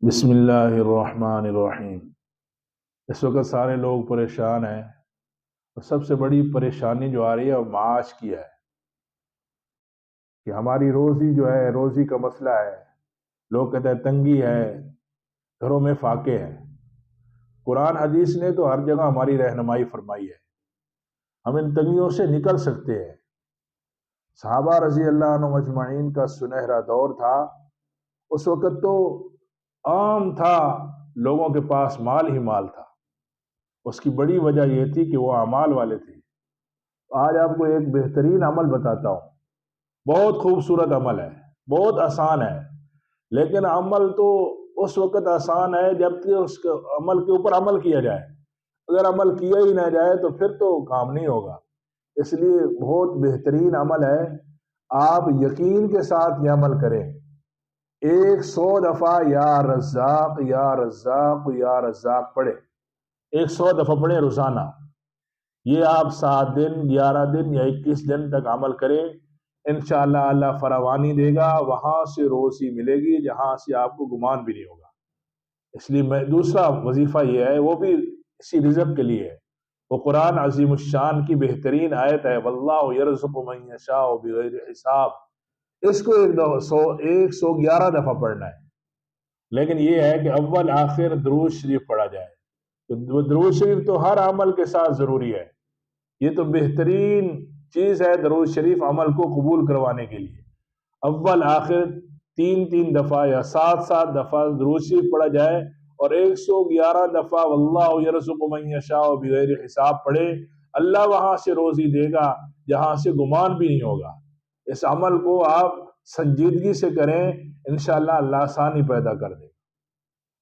بسم اللہ الرحمن الرحیم۔ اس وقت سارے لوگ پریشان ہیں، اور سب سے بڑی پریشانی جو آ رہی ہے وہ معاش کی ہے کہ ہماری روزی جو ہے، روزی کا مسئلہ ہے۔ لوگ کہتے ہیں تنگی ہے، گھروں میں فاقے ہیں۔ قرآن حدیث نے تو ہر جگہ ہماری رہنمائی فرمائی ہے، ہم ان تنگیوں سے نکل سکتے ہیں۔ صحابہ رضی اللہ عنہم اجمعین کا سنہرا دور تھا، اس وقت تو عام تھا، لوگوں کے پاس مال ہی مال تھا۔ اس کی بڑی وجہ یہ تھی کہ وہ اعمال والے تھے۔ آج آپ کو ایک بہترین عمل بتاتا ہوں، بہت خوبصورت عمل ہے، بہت آسان ہے، لیکن عمل تو اس وقت آسان ہے جبکہ اس کے عمل کے اوپر عمل کیا جائے۔ اگر عمل کیا ہی نہ جائے تو پھر تو کام نہیں ہوگا۔ اس لیے بہت بہترین عمل ہے، آپ یقین کے ساتھ یہ عمل کریں۔ 100 دفعہ یا رزاق یا رزاق یا رزاق پڑھیں، 100 دفعہ پڑھیں روزانہ۔ یہ آپ 7 دن، 11 دن یا 21 دن تک عمل کریں، انشاءاللہ اللہ فراوانی دے گا، وہاں سے روزی ملے گی جہاں سے آپ کو گمان بھی نہیں ہوگا۔ اس لیے دوسرا وظیفہ یہ ہے، وہ بھی اسی رزق کے لیے ہے۔ وہ قرآن عظیم الشان کی بہترین آیت ہے، واللہ یرزق من یشاء بغیر حساب۔ اس کو 111 دفعہ پڑھنا ہے، لیکن یہ ہے کہ اول آخر درود شریف پڑھا جائے۔ تو درود شریف تو ہر عمل کے ساتھ ضروری ہے، یہ تو بہترین چیز ہے درود شریف عمل کو قبول کروانے کے لیے۔ اول آخر 3 دفعہ یا 7 دفعہ درود شریف پڑھا جائے، اور 111 دفعہ واللہ یرزق من یشاء بغیر حساب پڑھے، اللہ وہاں سے روزی دے گا جہاں سے گمان بھی نہیں ہوگا۔ اس عمل کو آپ سنجیدگی سے کریں، انشاءاللہ اللہ آسانی پیدا کر دے۔